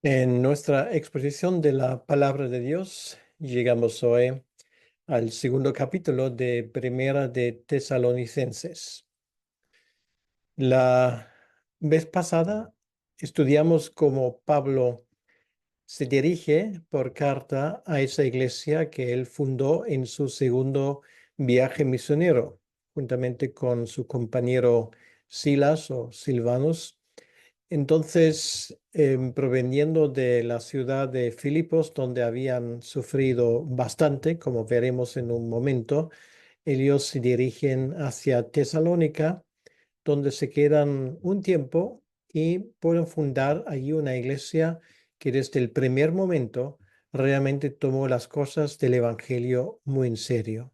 En nuestra exposición de la palabra de Dios, llegamos hoy al segundo capítulo de Primera de Tesalonicenses. La vez pasada estudiamos cómo Pablo se dirige por carta a esa iglesia que él fundó en su segundo viaje misionero, juntamente con su compañero Silas o Silvanus. Entonces, proveniendo de la ciudad de Filipos, donde habían sufrido bastante, como veremos en un momento, ellos se dirigen hacia Tesalónica, donde se quedan un tiempo y pueden fundar allí una iglesia que desde el primer momento realmente tomó las cosas del Evangelio muy en serio.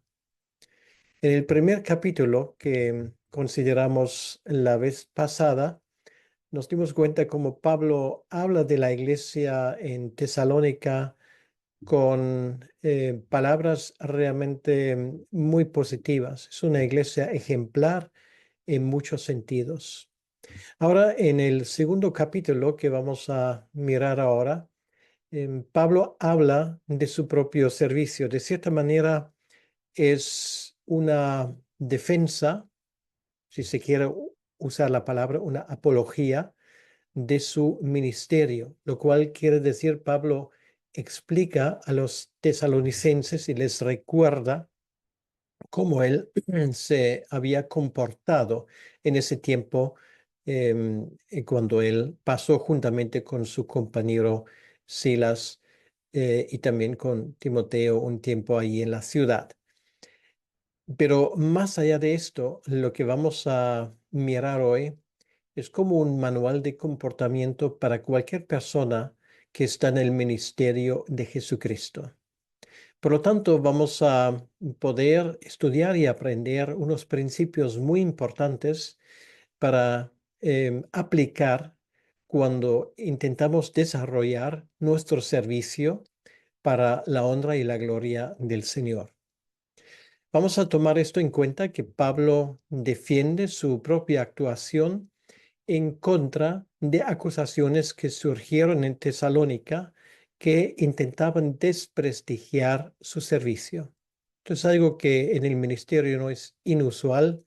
En el primer capítulo que consideramos la vez pasada, nos dimos cuenta cómo Pablo habla de la iglesia en Tesalónica con palabras realmente muy positivas. Es una iglesia ejemplar en muchos sentidos. Ahora, en el segundo capítulo que vamos a mirar ahora, Pablo habla de su propio servicio. De cierta manera, es una defensa, si se quiere usar la palabra, una apología de su ministerio, lo cual quiere decir Pablo explica a los tesalonicenses y les recuerda cómo él se había comportado en ese tiempo cuando él pasó juntamente con su compañero Silas y también con Timoteo un tiempo ahí en la ciudad. Pero más allá de esto, lo que vamos a mirar hoy es como un manual de comportamiento para cualquier persona que está en el ministerio de Jesucristo. Por lo tanto, vamos a poder estudiar y aprender unos principios muy importantes para aplicar cuando intentamos desarrollar nuestro servicio para la honra y la gloria del Señor. Vamos a tomar esto en cuenta que Pablo defiende su propia actuación en contra de acusaciones que surgieron en Tesalónica que intentaban desprestigiar su servicio. Esto es algo que en el ministerio no es inusual.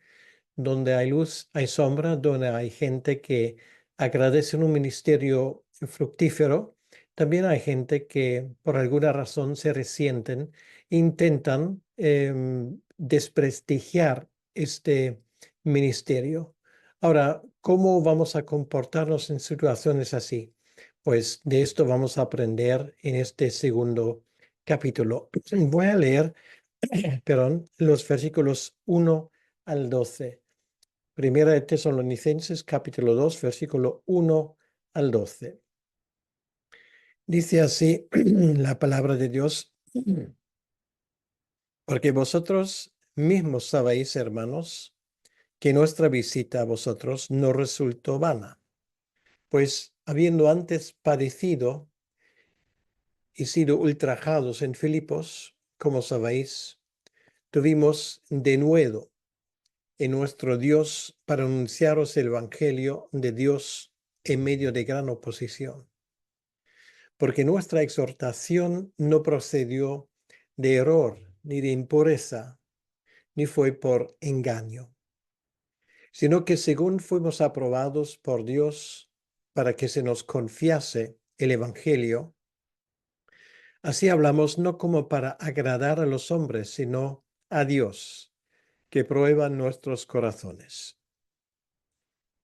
Donde hay luz, hay sombra, donde hay gente que agradece un ministerio fructífero. También hay gente que por alguna razón se resienten, intentan desprestigiar este ministerio. Ahora, ¿cómo vamos a comportarnos en situaciones así? Pues de esto vamos a aprender en este segundo capítulo. Voy a leer, perdón, los versículos 1 al 12. Primera de Tesalonicenses, capítulo 2, versículo 1 al 12. Dice así la palabra de Dios, porque vosotros mismos sabéis, hermanos, que nuestra visita a vosotros no resultó vana, pues habiendo antes padecido y sido ultrajados en Filipos, como sabéis, tuvimos denuedo en nuestro Dios para anunciaros el Evangelio de Dios en medio de gran oposición. Porque nuestra exhortación no procedió de error, ni de impureza, ni fue por engaño, sino que según fuimos aprobados por Dios para que se nos confiase el Evangelio, así hablamos no como para agradar a los hombres, sino a Dios, que prueba nuestros corazones.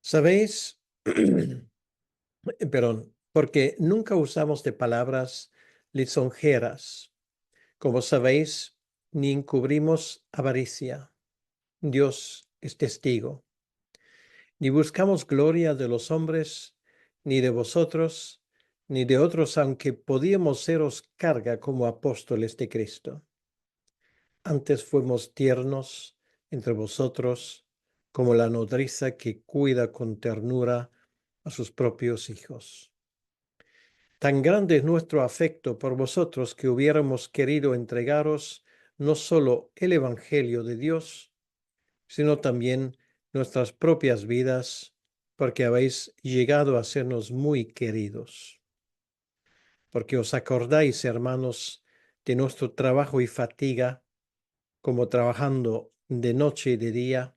¿Sabéis? Perdón, porque nunca usamos de palabras lisonjeras. Como sabéis, ni encubrimos avaricia. Dios es testigo. Ni buscamos gloria de los hombres, ni de vosotros, ni de otros, aunque podíamos seros carga como apóstoles de Cristo. Antes fuimos tiernos entre vosotros, como la nodriza que cuida con ternura a sus propios hijos. Tan grande es nuestro afecto por vosotros que hubiéramos querido entregaros no solo el Evangelio de Dios, sino también nuestras propias vidas, porque habéis llegado a sernos muy queridos. porque os acordáis, hermanos, de nuestro trabajo y fatiga, como trabajando de noche y de día,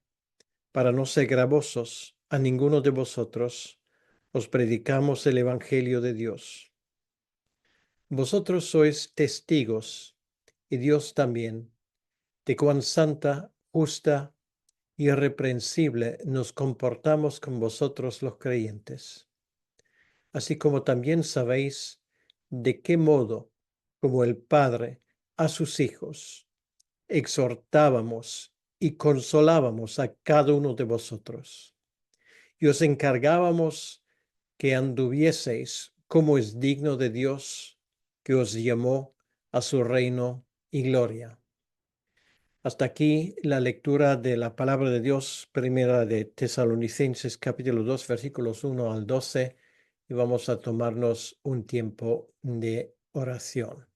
para no ser gravosos a ninguno de vosotros, os predicamos el Evangelio de Dios. Vosotros sois testigos, y Dios también, de cuán santa, justa y irreprensible nos comportamos con vosotros los creyentes. Así como también sabéis de qué modo, como el Padre a sus hijos, exhortábamos y consolábamos a cada uno de vosotros, y os encargábamos que anduvieseis como es digno de Dios, que os llamó a su reino y gloria. Hasta aquí la lectura de la palabra de Dios, primera de Tesalonicenses, capítulo 2, versículos 1 al 12, y vamos a tomarnos un tiempo de oración.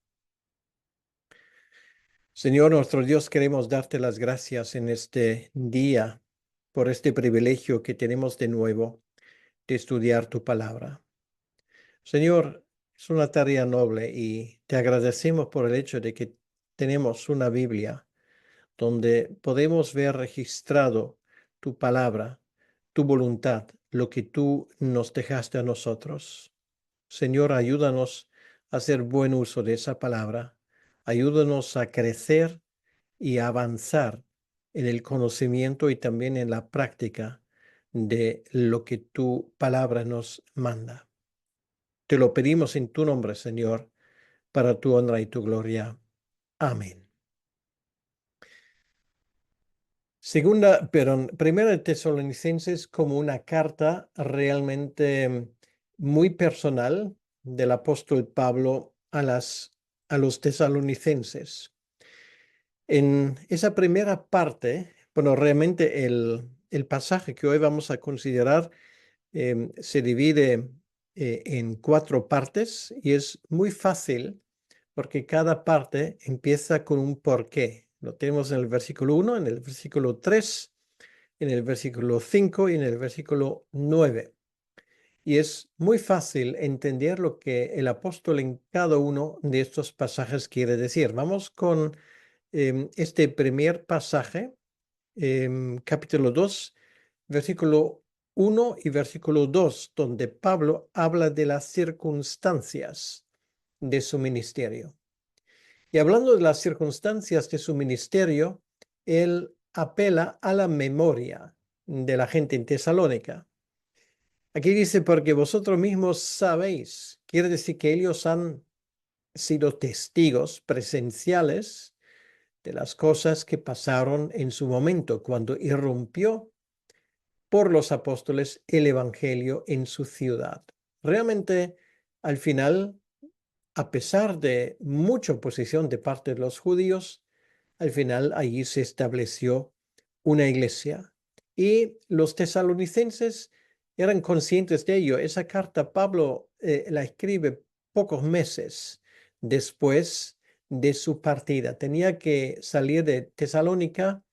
Señor nuestro Dios, queremos darte las gracias en este día por este privilegio que tenemos de nuevo de estudiar tu palabra. Señor, es una tarea noble y te agradecemos por el hecho de que tenemos una Biblia donde podemos ver registrado tu palabra, tu voluntad, lo que tú nos dejaste a nosotros. Señor, ayúdanos a hacer buen uso de esa palabra. Ayúdanos a crecer y a avanzar en el conocimiento y también en la práctica de lo que tu palabra nos manda. Te lo pedimos en tu nombre, Señor, para tu honra y tu gloria. Amén. Primera de Tesalonicenses como una carta realmente muy personal del apóstol Pablo a los tesalonicenses. En esa primera parte, bueno, realmente el pasaje que hoy vamos a considerar se divide en 4 partes y es muy fácil porque cada parte empieza con un porqué. Lo tenemos en el versículo 1, en el versículo 3, en el versículo 5 y en el versículo 9. Y es muy fácil entender lo que el apóstol en cada uno de estos pasajes quiere decir. Vamos con este primer pasaje, capítulo 2, versículo 1 y versículo 2, donde Pablo habla de las circunstancias de su ministerio. Y hablando de las circunstancias de su ministerio, él apela a la memoria de la gente en Tesalónica. Aquí dice, porque vosotros mismos sabéis, quiere decir que ellos han sido testigos presenciales de las cosas que pasaron en su momento, cuando irrumpió por los apóstoles el Evangelio en su ciudad. Realmente, al final, a pesar de mucha oposición de parte de los judíos, al final allí se estableció una iglesia. Y los tesalonicenses eran conscientes de ello. Esa carta Pablo la escribe pocos meses después de su partida. Tenía que salir de Tesalónica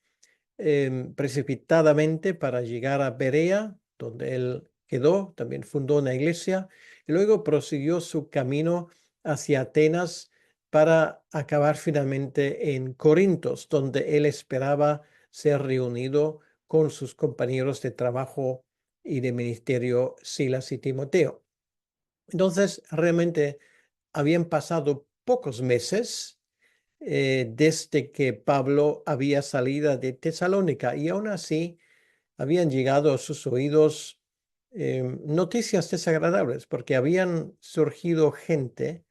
precipitadamente para llegar a Berea, donde él quedó, también fundó una iglesia y luego prosiguió su camino hacia Atenas para acabar finalmente en Corintos, donde él esperaba ser reunido con sus compañeros de trabajo y de ministerio Silas y Timoteo. Entonces, realmente habían pasado pocos meses desde que Pablo había salido de Tesalónica y aún así habían llegado a sus oídos noticias desagradables porque habían surgido gente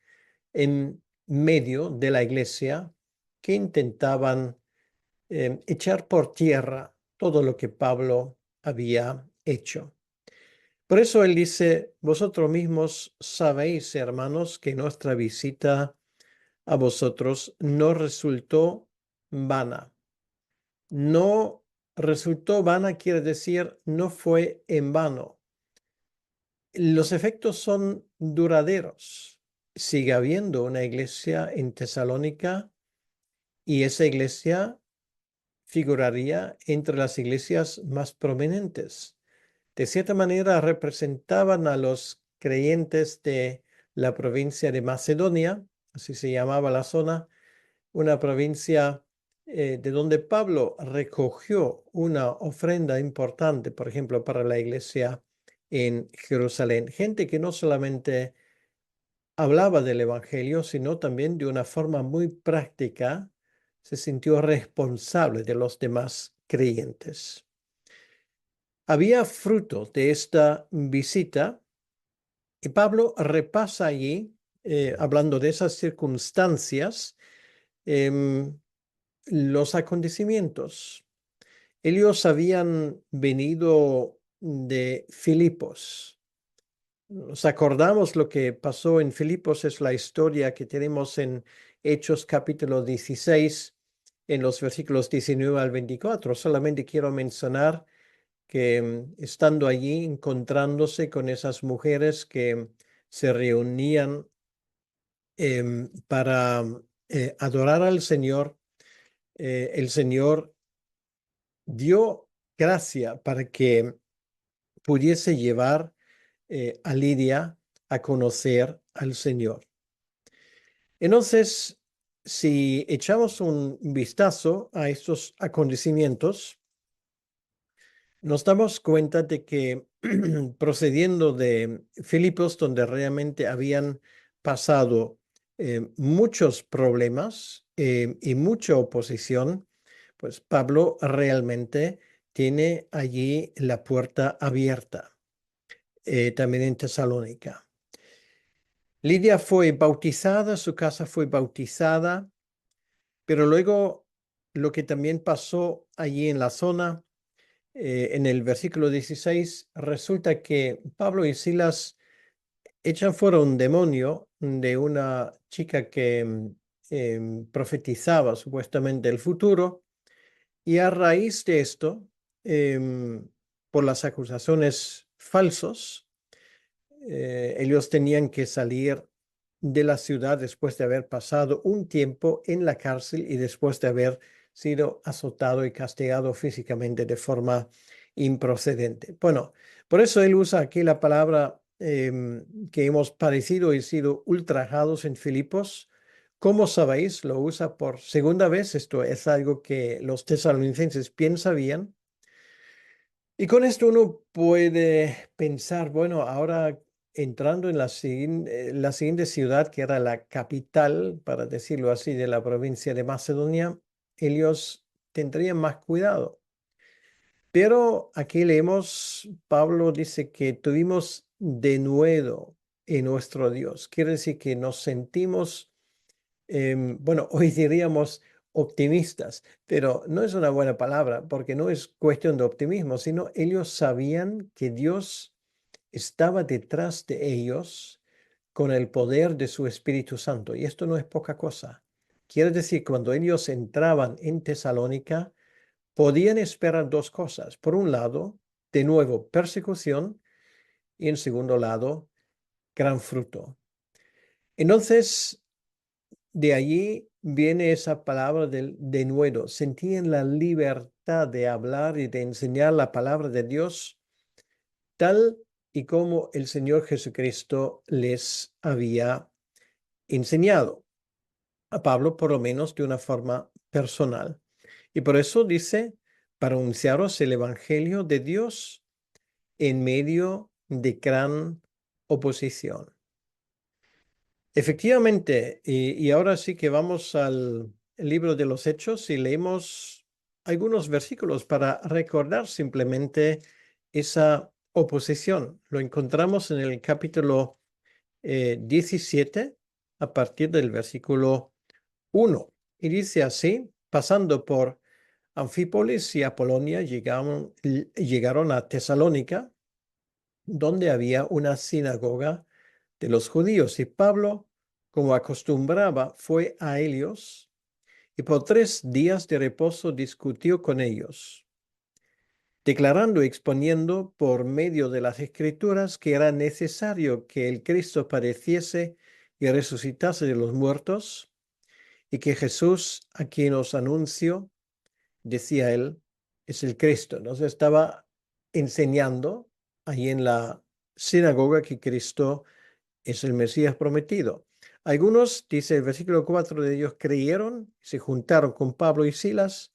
en medio de la iglesia que intentaban echar por tierra todo lo que Pablo había hecho. Por eso él dice, vosotros mismos sabéis, hermanos, que nuestra visita a vosotros no resultó vana. No resultó vana quiere decir no fue en vano. Los efectos son duraderos. Sigue habiendo una iglesia en Tesalónica y esa iglesia figuraría entre las iglesias más prominentes. De cierta manera representaban a los creyentes de la provincia de Macedonia, así se llamaba la zona, una provincia de donde Pablo recogió una ofrenda importante, por ejemplo, para la iglesia en Jerusalén. Gente que no solamente hablaba del Evangelio, sino también de una forma muy práctica se sintió responsable de los demás creyentes. Había fruto de esta visita y Pablo repasa allí, hablando de esas circunstancias, em, los acontecimientos. Ellos habían venido de Filipos. Nos acordamos lo que pasó en Filipos, es la historia que tenemos en Hechos capítulo 16, en los versículos 19 al 24. Solamente quiero mencionar que estando allí, encontrándose con esas mujeres que se reunían para adorar al Señor, el Señor dio gracia para que pudiese llevar a Lidia a conocer al Señor. Entonces, si echamos un vistazo a estos acontecimientos, nos damos cuenta de que procediendo de Filipos, donde realmente habían pasado muchos problemas y mucha oposición, pues Pablo realmente tiene allí la puerta abierta, también en Tesalónica. Lidia fue bautizada, su casa fue bautizada, pero luego lo que también pasó allí en la zona, en el versículo 16, resulta que Pablo y Silas echan fuera un demonio de una chica que profetizaba supuestamente el futuro, y a raíz de esto, por las acusaciones falsas, ellos tenían que salir de la ciudad después de haber pasado un tiempo en la cárcel y después de haber sido azotado y castigado físicamente de forma improcedente. Bueno, por eso él usa aquí la palabra que hemos padecido y sido ultrajados en Filipos. Como sabéis, lo usa por segunda vez. Esto es algo que los tesalonicenses bien sabían. Y con esto uno puede pensar, bueno, ahora entrando en la siguiente ciudad, que era la capital, para decirlo así, de la provincia de Macedonia, ellos tendrían más cuidado. Pero aquí leemos, Pablo dice que tuvimos denuedo en nuestro Dios. Quiere decir que nos sentimos bueno, hoy diríamos optimistas, pero no es una buena palabra porque no es cuestión de optimismo, sino ellos sabían que Dios estaba detrás de ellos con el poder de su Espíritu Santo. Y esto no es poca cosa. Quiere decir, cuando ellos entraban en Tesalónica, podían esperar dos cosas. Por un lado, de nuevo, persecución y en segundo lado, gran fruto. Entonces, de allí viene esa palabra del denuedo. Sentían la libertad de hablar y de enseñar la palabra de Dios tal y como el Señor Jesucristo les había enseñado. A Pablo, por lo menos, de una forma personal. Y por eso dice, para anunciaros el Evangelio de Dios en medio de gran oposición. Efectivamente, y ahora sí que vamos al libro de los Hechos y leemos algunos versículos para recordar simplemente esa oposición. Lo encontramos en el capítulo 17 a partir del versículo 1. Y dice así, pasando por Anfípolis y Apolonia, llegaron a Tesalónica, donde había una sinagoga de los judíos. Y Pablo, como acostumbraba, fue a ellos y por 3 días de reposo discutió con ellos, declarando y exponiendo por medio de las Escrituras que era necesario que el Cristo padeciese y resucitase de los muertos, y que Jesús, a quien os anuncio, decía él, es el Cristo. Nos estaba enseñando ahí en la sinagoga que Cristo es el Mesías prometido. Algunos, dice el versículo 4, de ellos creyeron, se juntaron con Pablo y Silas,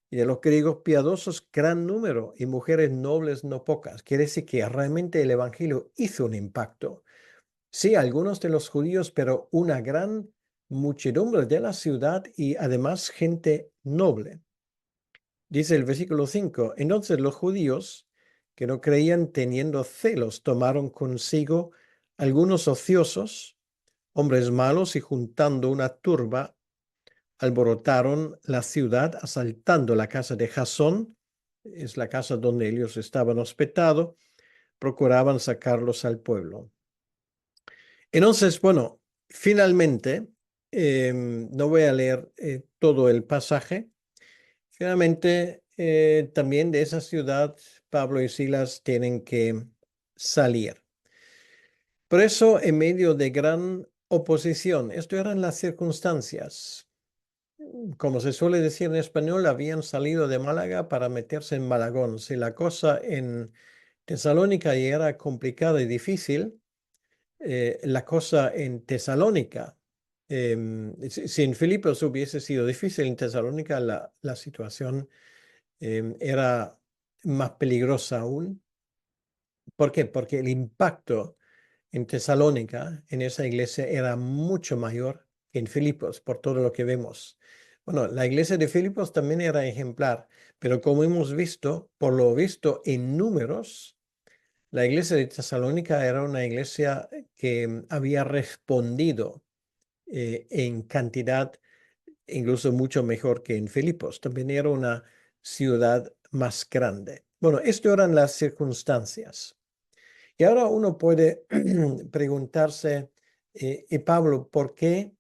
y de los griegos piadosos gran número, y mujeres nobles no pocas. Quiere decir que realmente el Evangelio hizo un impacto. Sí, algunos de los judíos, pero una gran muchedumbre de la ciudad y además gente noble. Dice el versículo 5, entonces los judíos que no creían teniendo celos tomaron consigo algunos ociosos, hombres malos, y juntando una turba, alborotaron la ciudad, asaltando la casa de Jasón, es la casa donde ellos estaban hospedados, procuraban sacarlos al pueblo. Entonces, bueno, finalmente, no voy a leer todo el pasaje. Finalmente, también de esa ciudad, Pablo y Silas tienen que salir. Por eso, en medio de gran oposición, esto eran las circunstancias. Como se suele decir en español, habían salido de Málaga para meterse en Malagón. Si la cosa en Tesalónica ya era complicada y difícil, la cosa en Tesalónica, si en Filipos hubiese sido difícil, en Tesalónica la situación era más peligrosa aún. ¿Por qué? Porque el impacto en Tesalónica, en esa iglesia, era mucho mayor que en Filipos, por todo lo que vemos. Bueno, la iglesia de Filipos también era ejemplar, pero como hemos visto, por lo visto en números, la iglesia de Tesalónica era una iglesia que había respondido en cantidad incluso mucho mejor que en Filipos. También era una ciudad más grande. Bueno, esto eran las circunstancias. Y ahora uno puede preguntarse, y Pablo, ¿por qué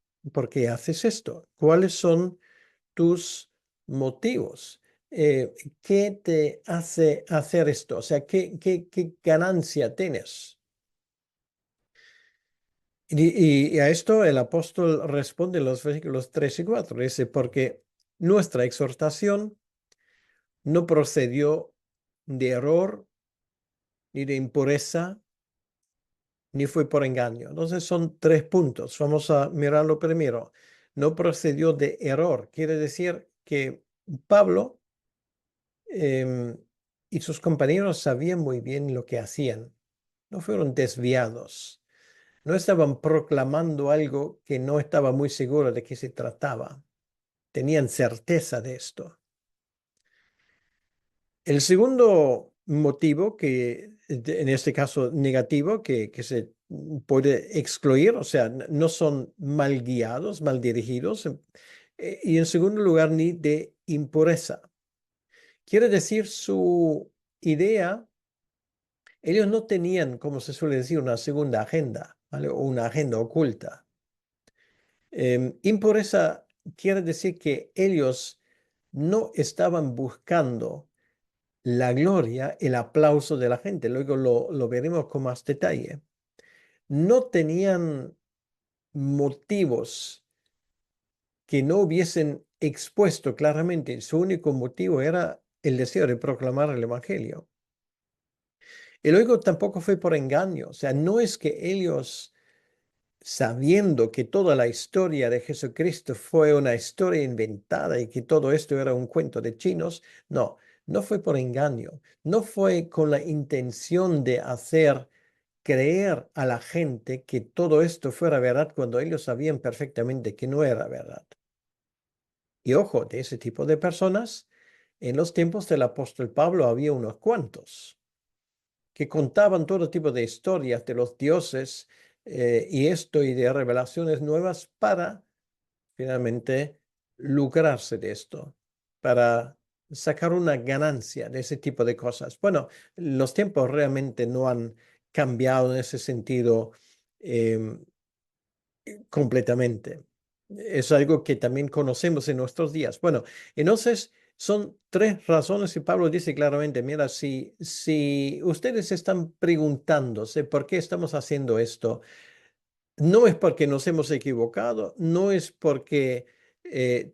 haces esto? ¿Cuáles son tus motivos? ¿Qué te hace hacer esto? O sea, ¿qué ganancia tienes? Y a esto el apóstol responde en los versículos 3 y 4. Dice, porque nuestra exhortación no procedió de error, ni de impureza, ni fue por engaño. Entonces son tres puntos. Vamos a mirarlo primero. No procedió de error. Quiere decir que Pablo em, y sus compañeros sabían muy bien lo que hacían. No fueron desviados. No estaban proclamando algo que no estaba muy seguro de qué se trataba. Tenían certeza de esto. El segundo motivo, en este caso negativo, que se puede excluir, o sea, no son mal guiados, mal dirigidos, y en segundo lugar, ni de impureza. Quiere decir, su idea, ellos no tenían, como se suele decir, una segunda agenda, ¿vale? O una agenda oculta. Impureza quiere decir que ellos no estaban buscando la gloria, el aplauso de la gente. Luego lo veremos con más detalle. No tenían motivos que no hubiesen expuesto claramente. Su único motivo era el deseo de proclamar el Evangelio. Y luego tampoco fue por engaño. O sea, no es que ellos, sabiendo que toda la historia de Jesucristo fue una historia inventada y que todo esto era un cuento de chinos, no, no fue por engaño, no fue con la intención de hacer creer a la gente que todo esto fuera verdad cuando ellos sabían perfectamente que no era verdad. Y ojo, de ese tipo de personas, en los tiempos del apóstol Pablo había unos cuantos que contaban todo tipo de historias de los dioses y esto y de revelaciones nuevas para finalmente lucrarse de esto, para sacar una ganancia de ese tipo de cosas. Bueno, los tiempos realmente no han cambiado en ese sentido em, completamente. Es algo que también conocemos en nuestros días. Bueno, entonces son tres razones y Pablo dice claramente, mira, si ustedes están preguntándose por qué estamos haciendo esto, no es porque nos hemos equivocado, no es porque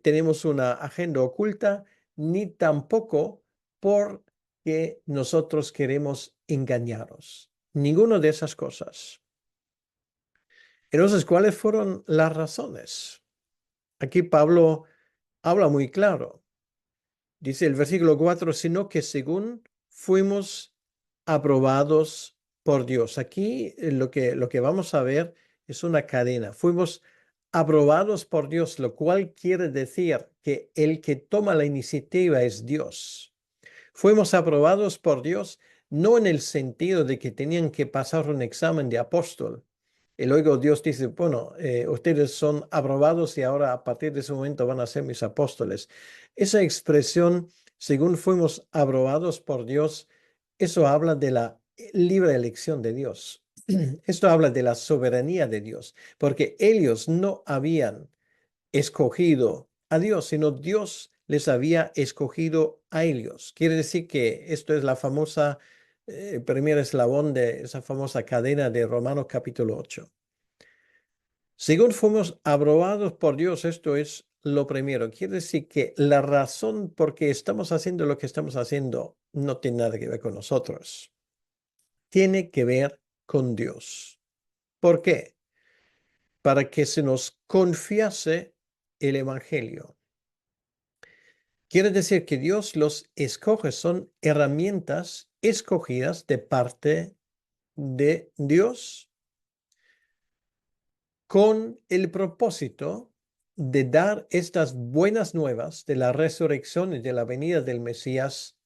tenemos una agenda oculta, ni tampoco porque nosotros queremos engañaros. Ninguna de esas cosas. Entonces, ¿cuáles fueron las razones? Aquí Pablo habla muy claro. Dice el versículo 4, sino que según fuimos aprobados por Dios. Aquí lo que vamos a ver es una cadena. Fuimos aprobados por Dios, lo cual quiere decir que el que toma la iniciativa es Dios. Fuimos aprobados por Dios no en el sentido de que tenían que pasar un examen de apóstol. Y luego Dios dice, bueno, ustedes son aprobados y ahora a partir de ese momento van a ser mis apóstoles. Esa expresión, según fuimos aprobados por Dios, eso habla de la libre elección de Dios. Esto habla de la soberanía de Dios, porque ellos no habían escogido a Dios, sino Dios les había escogido a ellos. Quiere decir que esto es la famosa, primer eslabón de esa famosa cadena de Romanos capítulo 8. Según fuimos aprobados por Dios, esto es lo primero. Quiere decir que la razón por qué estamos haciendo lo que estamos haciendo no tiene nada que ver con nosotros. Tiene que ver con Dios. ¿Por qué? Para que se nos confiase el Evangelio. Quiere decir que Dios los escoge, son herramientas escogidas de parte de Dios con el propósito de dar estas buenas nuevas de la resurrección y de la venida del Mesías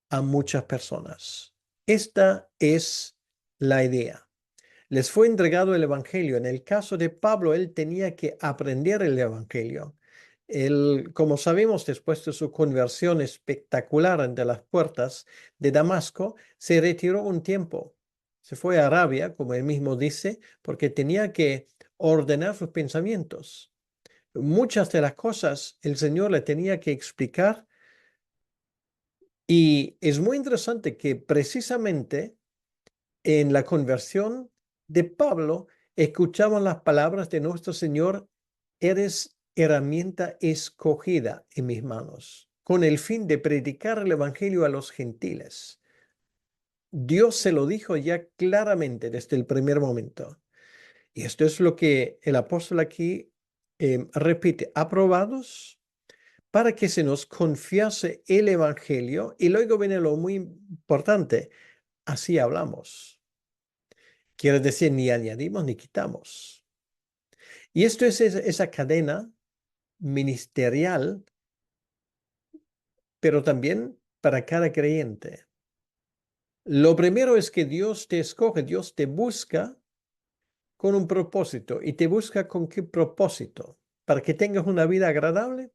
a muchas personas. Esta es la idea. Les fue entregado el Evangelio. En el caso de Pablo, él tenía que aprender el Evangelio. Él, como sabemos, después de su conversión espectacular ante las puertas de Damasco, se retiró un tiempo. Se fue a Arabia, como él mismo dice, porque tenía que ordenar sus pensamientos. Muchas de las cosas el Señor le tenía que explicar y es muy interesante que precisamente en la conversión de Pablo, escuchamos las palabras de nuestro Señor, eres herramienta escogida en mis manos, con el fin de predicar el Evangelio a los gentiles. Dios se lo dijo ya claramente desde el primer momento. Y esto es lo que el apóstol aquí repite, aprobados para que se nos confiase el Evangelio. Y luego viene lo muy importante, así hablamos. Quiere decir, ni añadimos ni quitamos. Y esto es esa cadena ministerial, pero también para cada creyente. Lo primero es que Dios te escoge, Dios te busca con un propósito. ¿Y te busca con qué propósito? ¿Para que tengas una vida agradable?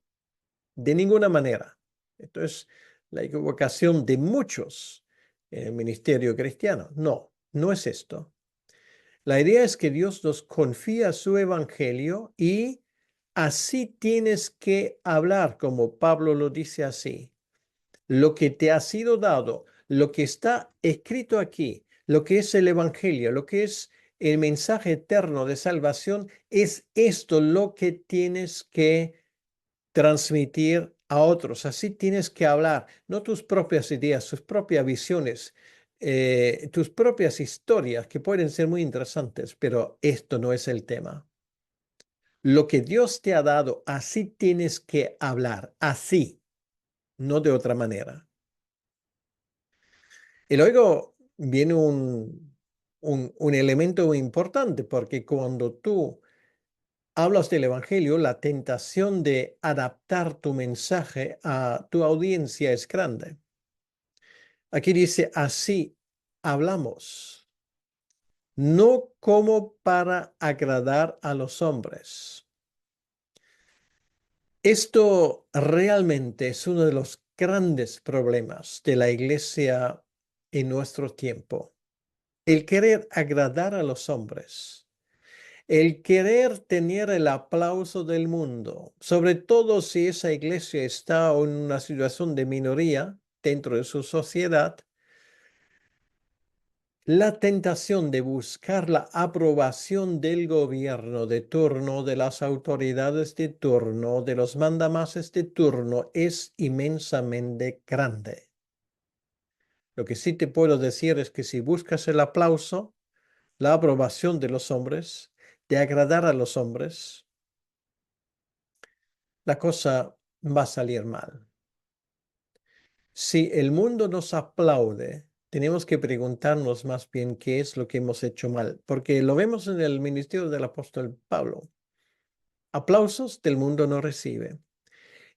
De ninguna manera. Esto es la equivocación de muchos en el ministerio cristiano. No, no es esto. La idea es que Dios nos confía su evangelio y así tienes que hablar, como Pablo lo dice así. Lo que te ha sido dado, lo que está escrito aquí, lo que es el evangelio, lo que es el mensaje eterno de salvación, es esto lo que tienes que transmitir a otros. Así tienes que hablar, no tus propias ideas, tus propias visiones, tus propias historias, que pueden ser muy interesantes, pero esto no es el tema. Lo que Dios te ha dado, así tienes que hablar, así, no de otra manera. Y luego viene un elemento muy importante, porque cuando tú hablas del Evangelio, la tentación de adaptar tu mensaje a tu audiencia es grande. Aquí dice, así hablamos, no como para agradar a los hombres. Esto realmente es uno de los grandes problemas de la iglesia en nuestro tiempo. El querer agradar a los hombres. El querer tener el aplauso del mundo, sobre todo si esa iglesia está en una situación de minoría dentro de su sociedad, la tentación de buscar la aprobación del gobierno de turno, de las autoridades de turno, de los mandamases de turno, es inmensamente grande. Lo que sí te puedo decir es que si buscas el aplauso, la aprobación de los hombres, de agradar a los hombres, la cosa va a salir mal. Si el mundo nos aplaude, tenemos que preguntarnos más bien qué es lo que hemos hecho mal, porque lo vemos en el ministerio del apóstol Pablo. Aplausos del mundo no recibe,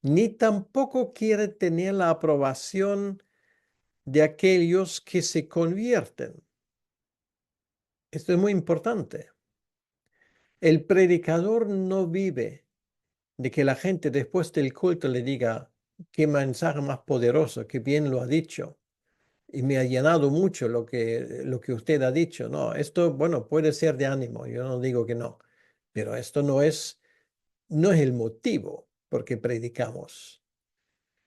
ni tampoco quiere tener la aprobación de aquellos que se convierten. Esto es muy importante. El predicador no vive de que la gente después del culto le diga qué mensaje más poderoso, qué bien lo ha dicho. Y me ha llenado mucho lo que usted ha dicho. No, esto, bueno, puede ser de ánimo, yo no digo que no, pero esto no es el motivo por qué predicamos.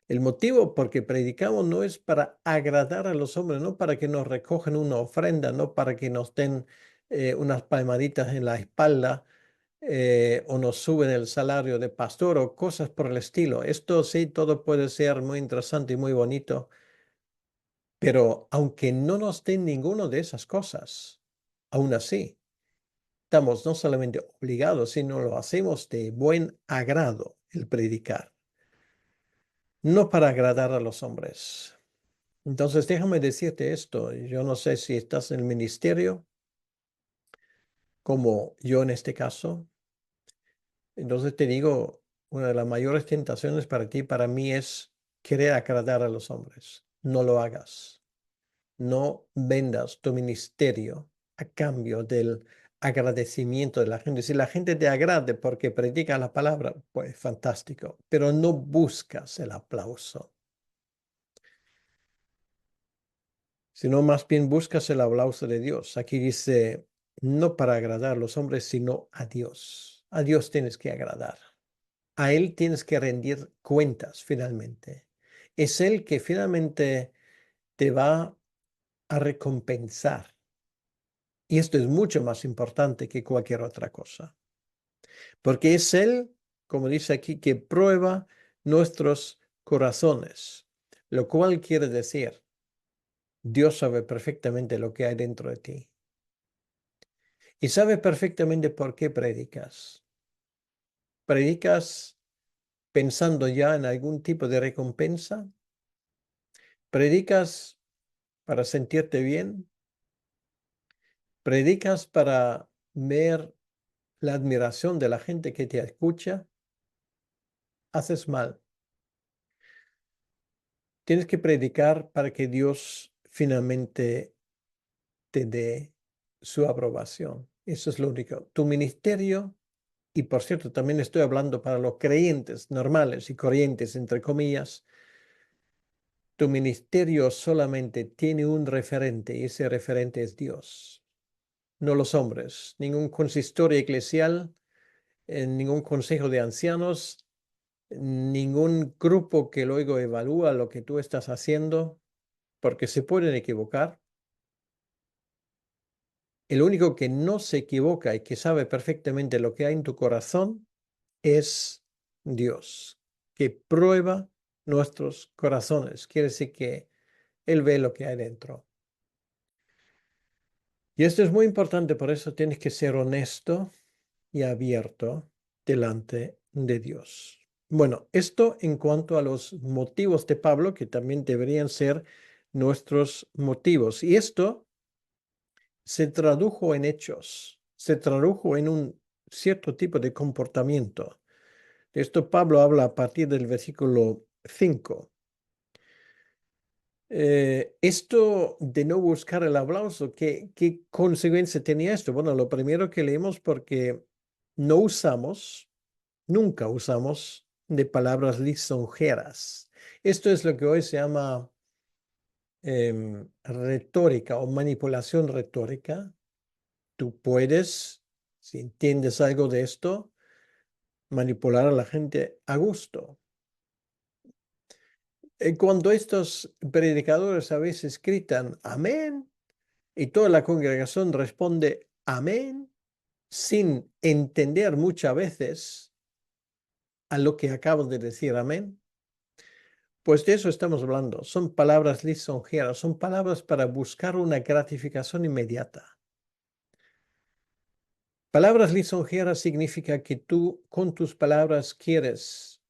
El motivo por qué predicamos no es para agradar a los hombres, no para que nos recojan una ofrenda, no para que nos den unas palmaditas en la espalda o nos suben el salario de pastor o cosas por el estilo. Esto sí, todo puede ser muy interesante y muy bonito, pero aunque no nos den ninguna de esas cosas, aún así, estamos no solamente obligados, sino lo hacemos de buen agrado el predicar, no para agradar a los hombres. Entonces, déjame decirte esto. Yo no sé si estás en el ministerio, como yo en este caso. Entonces te digo, una de las mayores tentaciones para ti, para mí, es querer agradar a los hombres. No lo hagas. No vendas tu ministerio a cambio del agradecimiento de la gente. Si la gente te agrade porque predica la palabra, pues fantástico, pero no buscas el aplauso, sino más bien buscas el aplauso de Dios. Aquí dice, no para agradar a los hombres, sino a Dios. A Dios tienes que agradar. A Él tienes que rendir cuentas finalmente. Es Él que finalmente te va a recompensar. Y esto es mucho más importante que cualquier otra cosa, porque es Él, como dice aquí, que prueba nuestros corazones, lo cual quiere decir, Dios sabe perfectamente lo que hay dentro de ti y sabe perfectamente por qué predicas. ¿Predicas pensando ya en algún tipo de recompensa? ¿Predicas para sentirte bien? ¿Predicas para ver la admiración de la gente que te escucha? Haces mal. Tienes que predicar para que Dios finalmente te dé su aprobación. Eso es lo único. Tu ministerio, y por cierto, también estoy hablando para los creyentes normales y corrientes, entre comillas, tu ministerio solamente tiene un referente y ese referente es Dios, no los hombres. Ningún consistorio eclesial, ningún consejo de ancianos, ningún grupo que luego evalúa lo que tú estás haciendo, porque se pueden equivocar. El único que no se equivoca y que sabe perfectamente lo que hay en tu corazón es Dios, que prueba nuestros corazones. Quiere decir que Él ve lo que hay dentro. Y esto es muy importante, por eso tienes que ser honesto y abierto delante de Dios. Bueno, esto en cuanto a los motivos de Pablo, que también deberían ser nuestros motivos. Y esto se tradujo en hechos, se tradujo en un cierto tipo de comportamiento. De esto Pablo habla a partir del versículo 5. Esto de no buscar el aplauso, ¿qué consecuencia tenía esto? Bueno, lo primero que leemos porque no usamos, nunca usamos de palabras lisonjeras. Esto es lo que hoy se llama retórica o manipulación retórica. Tú puedes, si entiendes algo de esto, manipular a la gente a gusto. Cuando estos predicadores a veces gritan amén y toda la congregación responde amén sin entender muchas veces a lo que acabo de decir amén, pues de eso estamos hablando. Son palabras lisonjeras, son palabras para buscar una gratificación inmediata. Palabras lisonjeras significa que tú con tus palabras quieres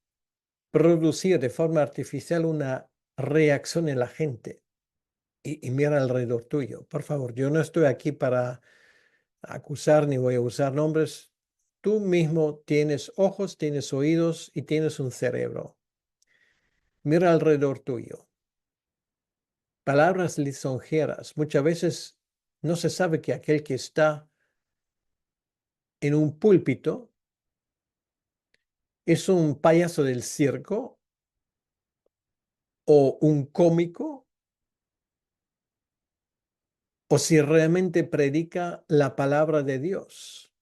producir de forma artificial una reacción en la gente. Y mira alrededor tuyo. Por favor, yo no estoy aquí para acusar ni voy a usar nombres. Tú mismo tienes ojos, tienes oídos y tienes un cerebro. Mira alrededor tuyo. Palabras lisonjeras. Muchas veces no se sabe que aquel que está en un púlpito es un payaso del circo o un cómico o si realmente predica la palabra de Dios.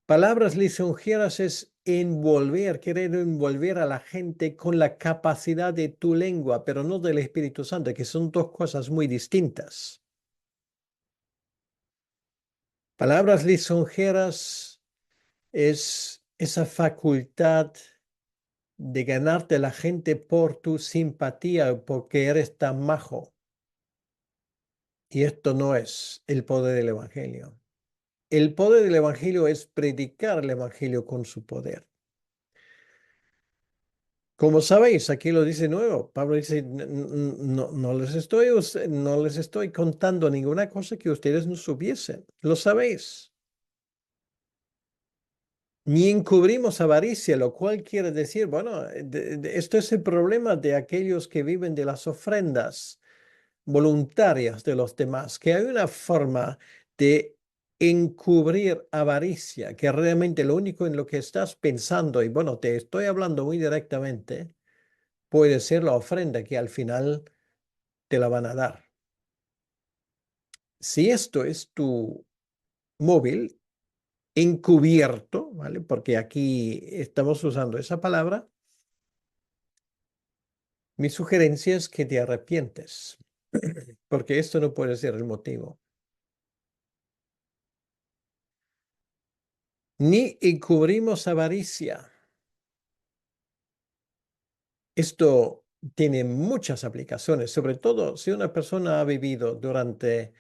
Palabras lisonjeras es envolver, querer envolver a la gente con la capacidad de tu lengua, pero no del Espíritu Santo, que son dos cosas muy distintas. Palabras lisonjeras es esa facultad de ganarte a la gente por tu simpatía, porque eres tan majo. Y esto no es el poder del Evangelio. El poder del Evangelio es predicar el Evangelio con su poder. Como sabéis, aquí lo dice nuevo. Pablo dice, no les estoy contando ninguna cosa que ustedes no supiesen. Lo sabéis. Ni encubrimos avaricia, lo cual quiere decir, bueno, esto es el problema de aquellos que viven de las ofrendas voluntarias de los demás, que hay una forma de encubrir avaricia, que realmente lo único en lo que estás pensando, y bueno, te estoy hablando muy directamente, puede ser la ofrenda que al final te la van a dar. Si esto es tu móvil encubierto, ¿vale? Porque aquí estamos usando esa palabra, mi sugerencia es que te arrepientes, porque esto no puede ser el motivo. Ni encubrimos avaricia. Esto tiene muchas aplicaciones, sobre todo si una persona ha vivido durante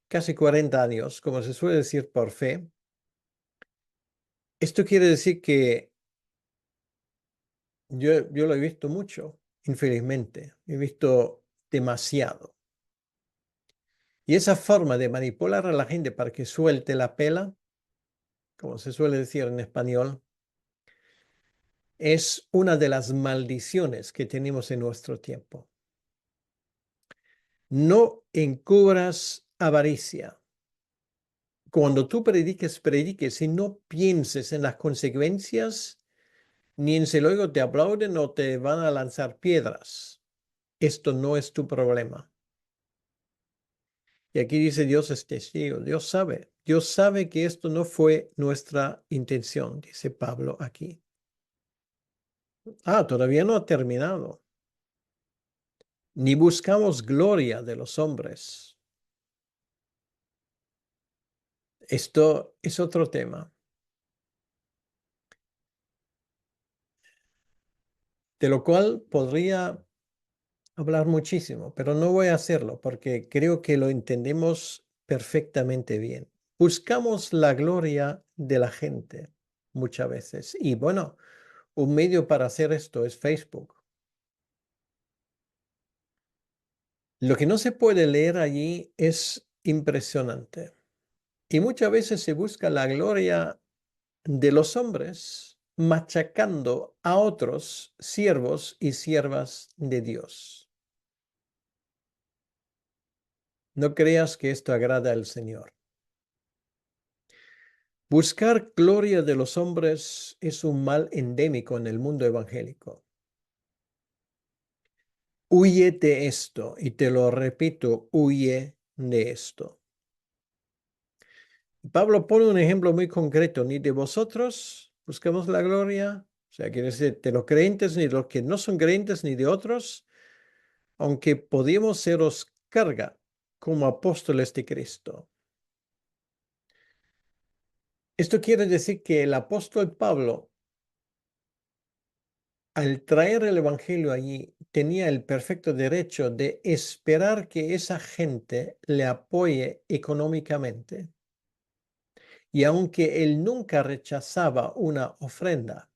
casi 40 años, como se suele decir por fe. Esto quiere decir que yo lo he visto mucho, infelizmente. He visto demasiado. Y esa forma de manipular a la gente para que suelte la pela, como se suele decir en español, es una de las maldiciones que tenemos en nuestro tiempo. No encubras avaricia. Cuando tú prediques y no pienses en las consecuencias, ni en si luego te aplauden o te van a lanzar piedras. Esto no es tu problema. Y aquí dice Dios es testigo, Dios sabe que esto no fue nuestra intención, dice Pablo aquí. Todavía no ha terminado. Ni buscamos gloria de los hombres. Esto es otro tema, de lo cual podría hablar muchísimo, pero no voy a hacerlo porque creo que lo entendemos perfectamente bien. Buscamos la gloria de la gente muchas veces. Y bueno, un medio para hacer esto es Facebook. Lo que no se puede leer allí es impresionante. Y muchas veces se busca la gloria de los hombres machacando a otros siervos y siervas de Dios. No creas que esto agrada al Señor. Buscar gloria de los hombres es un mal endémico en el mundo evangélico. Huye de esto, y te lo repito, huye de esto. Pablo pone un ejemplo muy concreto, ni de vosotros buscamos la gloria, o sea, quiere decir de los creyentes, ni de los que no son creyentes, ni de otros, aunque podíamos seros carga como apóstoles de Cristo. Esto quiere decir que el apóstol Pablo, al traer el evangelio allí, tenía el perfecto derecho de esperar que esa gente le apoye económicamente. Y aunque él nunca rechazaba una ofrenda,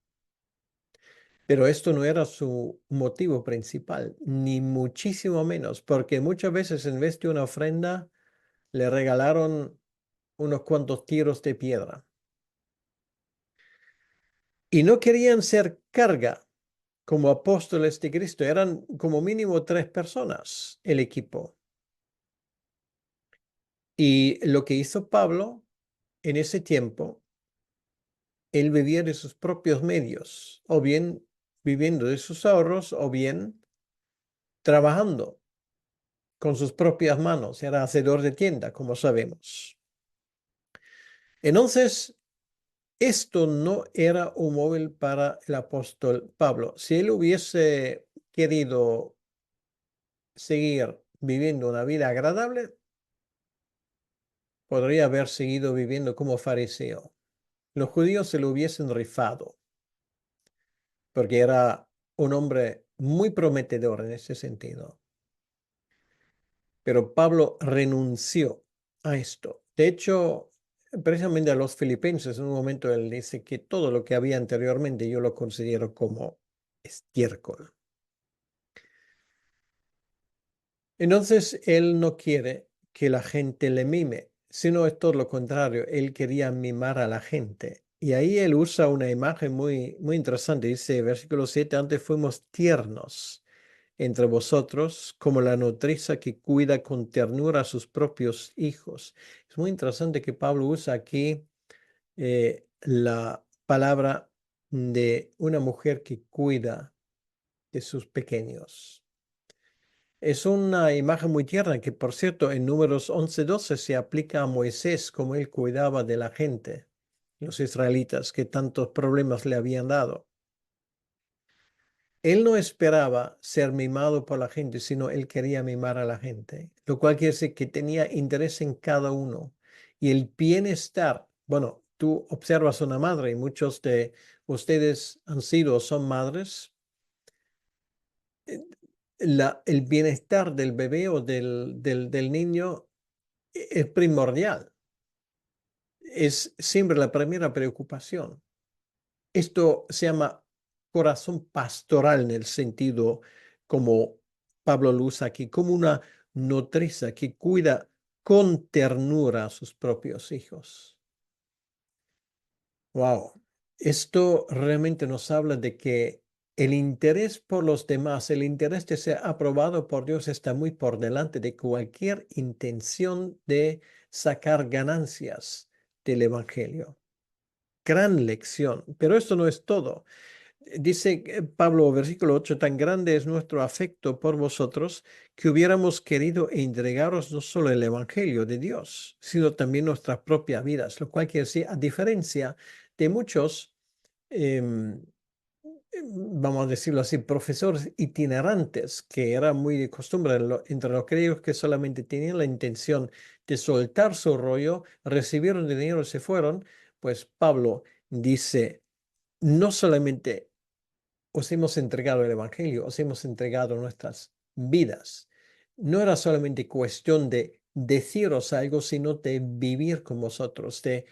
pero esto no era su motivo principal, ni muchísimo menos, porque muchas veces en vez de una ofrenda le regalaron unos cuantos tiros de piedra. Y no querían ser carga como apóstoles de Cristo, eran como mínimo 3 personas el equipo. Y lo que hizo Pablo en ese tiempo, él vivía de sus propios medios, o bien viviendo de sus ahorros, o bien trabajando con sus propias manos. Era hacedor de tienda, como sabemos. Entonces, esto no era un móvil para el apóstol Pablo. Si él hubiese querido seguir viviendo una vida agradable, podría haber seguido viviendo como fariseo. Los judíos se lo hubiesen rifado, porque era un hombre muy prometedor en ese sentido. Pero Pablo renunció a esto. De hecho, precisamente a los filipenses, en un momento él dice que todo lo que había anteriormente yo lo considero como estiércol. Entonces, él no quiere que la gente le mime, sino es todo lo contrario. Él quería mimar a la gente. Y ahí él usa una imagen muy, muy interesante. Dice, versículo 7, antes fuimos tiernos entre vosotros como la nodriza que cuida con ternura a sus propios hijos. Es muy interesante que Pablo usa aquí la palabra de una mujer que cuida de sus pequeños. Es una imagen muy tierna que, por cierto, en Números 11:12 se aplica a Moisés como él cuidaba de la gente, los israelitas que tantos problemas le habían dado. Él no esperaba ser mimado por la gente, sino él quería mimar a la gente, lo cual quiere decir que tenía interés en cada uno. Y el bienestar, bueno, tú observas una madre y muchos de ustedes han sido o son madres. eh, el bienestar del bebé o del niño es primordial, es siempre la primera preocupación. Esto se llama corazón pastoral en el sentido como Pablo lo usa aquí, como una nodriza que cuida con ternura a sus propios hijos. Wow, esto realmente nos habla de que el interés por los demás, el interés de ser aprobado por Dios está muy por delante de cualquier intención de sacar ganancias del Evangelio. Gran lección, pero esto no es todo. Dice Pablo, versículo 8, tan grande es nuestro afecto por vosotros que hubiéramos querido entregaros no solo el Evangelio de Dios, sino también nuestras propias vidas, lo cual quiere decir, a diferencia de muchos, em, vamos a decirlo así, profesores itinerantes, que era muy de costumbre entre los griegos que solamente tenían la intención de soltar su rollo, recibieron dinero y se fueron, pues Pablo dice, no solamente os hemos entregado el Evangelio, os hemos entregado nuestras vidas. No era solamente cuestión de deciros algo, sino de vivir con vosotros, de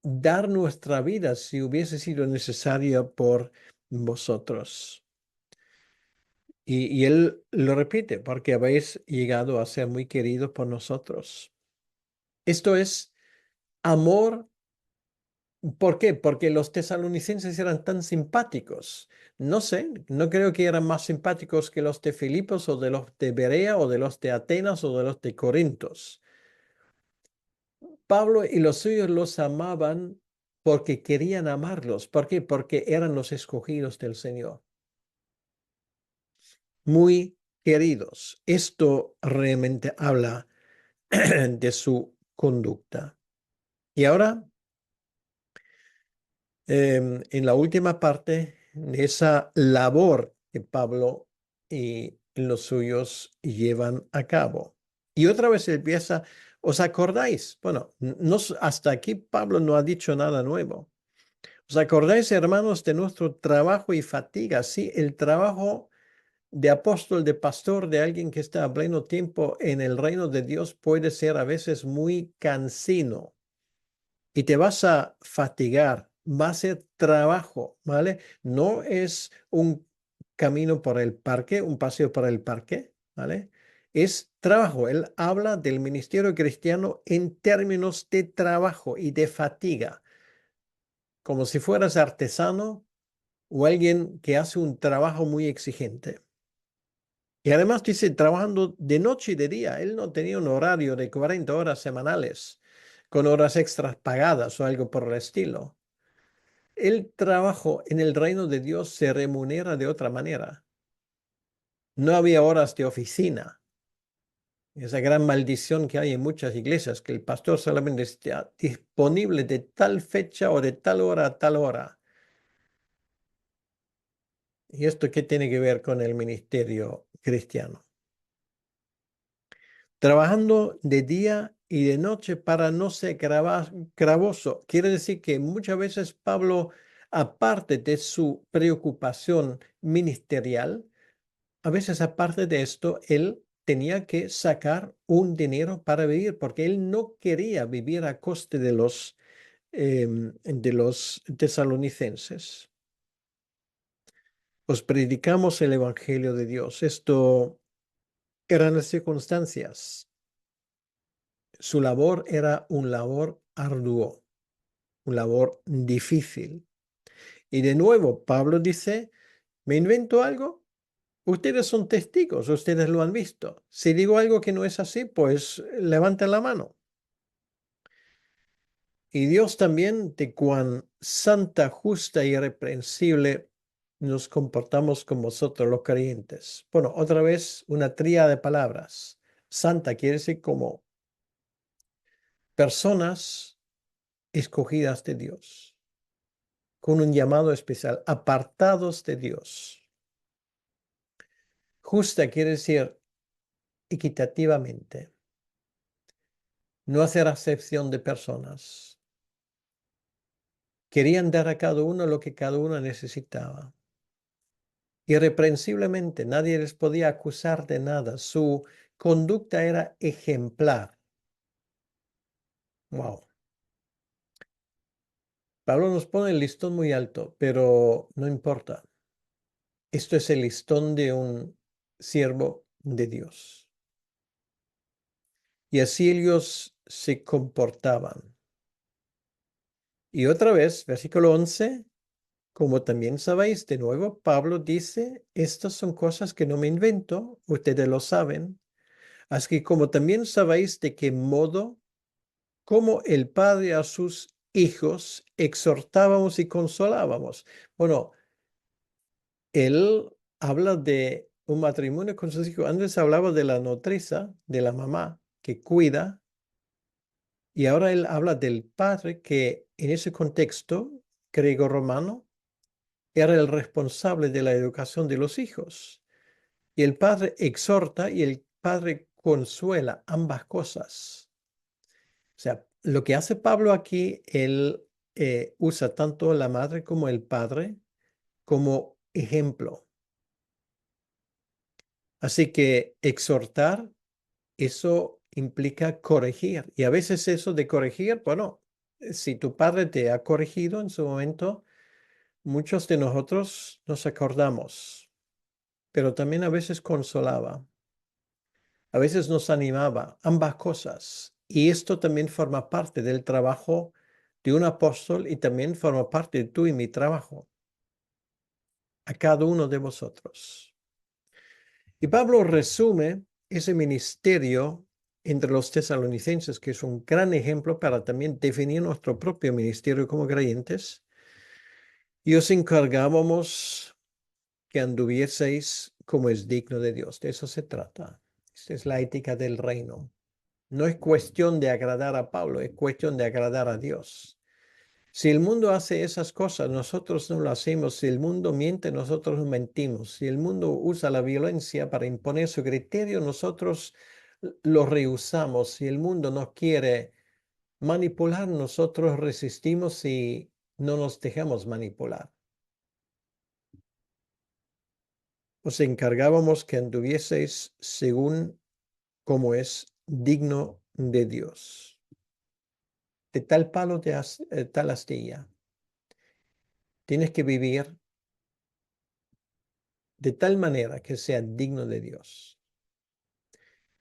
dar nuestra vida si hubiese sido necesaria por vosotros. Y él lo repite, porque habéis llegado a ser muy queridos por nosotros. Esto es amor. ¿Por qué? Porque los tesalonicenses eran tan simpáticos. No sé, no creo que eran más simpáticos que los de Filipos o de los de Berea o de los de Atenas o de los de Corintos. Pablo y los suyos los amaban porque querían amarlos. ¿Por qué? Porque eran los escogidos del Señor. Muy queridos. Esto realmente habla de su conducta. Y ahora en la última parte de esa labor que Pablo y los suyos llevan a cabo. Y otra vez empieza, ¿os acordáis? Bueno, no, hasta aquí Pablo no ha dicho nada nuevo. ¿Os acordáis, hermanos, de nuestro trabajo y fatiga? Sí, el trabajo de apóstol, de pastor, de alguien que está a pleno tiempo en el reino de Dios puede ser a veces muy cansino. y te vas a fatigar, va a ser trabajo, ¿vale? No es un camino por el parque, un paseo por el parque, ¿vale? Es trabajo. Él habla del ministerio cristiano en términos de trabajo y de fatiga, como si fueras artesano o alguien que hace un trabajo muy exigente. Y además dice, trabajando de noche y de día. Él no tenía un horario de 40 horas semanales con horas extras pagadas o algo por el estilo. El trabajo en el reino de Dios se remunera de otra manera. No había horas de oficina. Esa gran maldición que hay en muchas iglesias, que el pastor solamente está disponible de tal fecha o de tal hora a tal hora. ¿Y esto qué tiene que ver con el ministerio cristiano? Trabajando de día y de noche para no ser gravoso. Quiere decir que muchas veces Pablo, aparte de su preocupación ministerial, a veces aparte de esto, él tenía que sacar un dinero para vivir, porque él no quería vivir a coste de los tesalonicenses. Os predicamos el Evangelio de Dios. Esto eran las circunstancias. Su labor era un labor arduo, un labor difícil. Y de nuevo, Pablo dice, ¿me invento algo? Ustedes son testigos, ustedes lo han visto. Si digo algo que no es así, pues levanten la mano. Y Dios también, de cuán santa, justa y irreprensible nos comportamos con vosotros los creyentes. Bueno, otra vez una tríada de palabras. Santa quiere decir como personas escogidas de Dios, con un llamado especial, apartados de Dios. Justa quiere decir equitativamente, no hacer acepción de personas. Querían dar a cada uno lo que cada uno necesitaba. Irreprensiblemente, nadie les podía acusar de nada. Su conducta era ejemplar. Wow. Pablo nos pone el listón muy alto, pero no importa. Esto es el listón de un siervo de Dios. Y así ellos se comportaban. Y otra vez, versículo 11, como también sabéis, de nuevo, Pablo dice, estas son cosas que no me invento, ustedes lo saben. Así que como también sabéis de qué modo, como el Padre a sus hijos, exhortábamos y consolábamos. Bueno, él habla de un matrimonio con sus hijos. Antes hablaba de la nodriza, de la mamá que cuida. Y ahora él habla del padre que en ese contexto griego-romano era el responsable de la educación de los hijos. Y el padre exhorta y el padre consuela ambas cosas. O sea, lo que hace Pablo aquí, él usa tanto la madre como el padre como ejemplo. Así que exhortar, eso implica corregir. Y a veces eso de corregir, bueno, si tu padre te ha corregido en su momento, muchos de nosotros nos acordamos, pero también a veces consolaba, a veces nos animaba, ambas cosas. Y esto también forma parte del trabajo de un apóstol y también forma parte de tú y mi trabajo, a cada uno de vosotros. Y Pablo resume ese ministerio entre los tesalonicenses, que es un gran ejemplo para también definir nuestro propio ministerio como creyentes. Y os encargábamos que anduvieseis como es digno de Dios. De eso se trata. Esta es la ética del reino. No es cuestión de agradar a Pablo, es cuestión de agradar a Dios. Si el mundo hace esas cosas, nosotros no lo hacemos. Si el mundo miente, nosotros no mentimos. Si el mundo usa la violencia para imponer su criterio, nosotros lo rehusamos. Si el mundo nos quiere manipular, nosotros resistimos y no nos dejamos manipular. Os encargábamos que anduvieseis según como es digno de Dios. de tal palo tal astilla. Tienes que vivir de tal manera que sea digno de Dios.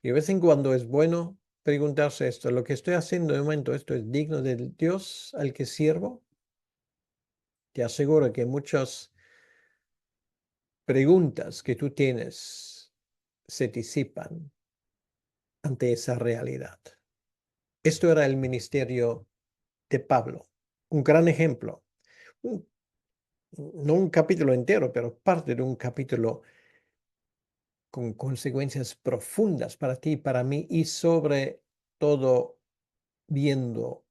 Y de vez en cuando es bueno preguntarse esto, ¿lo que estoy haciendo de momento, esto es digno del Dios al que sirvo? Te aseguro que muchas preguntas que tú tienes se disipan ante esa realidad. Esto era el ministerio de Pablo, un gran ejemplo. Un- no un capítulo entero, pero parte de un capítulo con consecuencias profundas para ti y para mí, y sobre todo viendo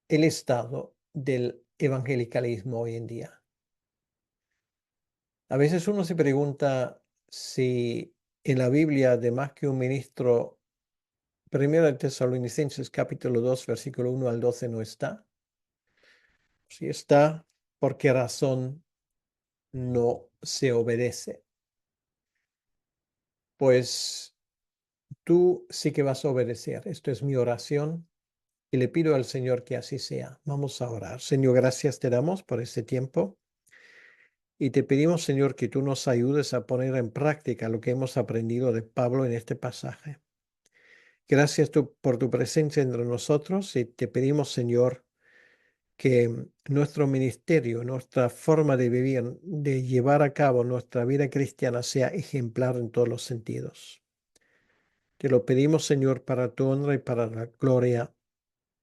el estado del evangelicalismo hoy en día. A veces uno se pregunta si en la Biblia, además que un ministro, primero de Tesalonicenses capítulo 2, versículo 1 al 12 no está. Si está, ¿por qué razón no se obedece? Pues tú sí que vas a obedecer. Esto es mi oración y le pido al Señor que así sea. Vamos a orar. Señor, gracias te damos por este tiempo y te pedimos, Señor, que tú nos ayudes a poner en práctica lo que hemos aprendido de Pablo en este pasaje. Gracias por tu presencia entre nosotros y te pedimos, Señor, que nuestro ministerio, nuestra forma de vivir, de llevar a cabo nuestra vida cristiana sea ejemplar en todos los sentidos. Te lo pedimos, Señor, para tu honra y para la gloria.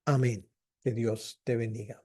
Amén. Que Dios te bendiga.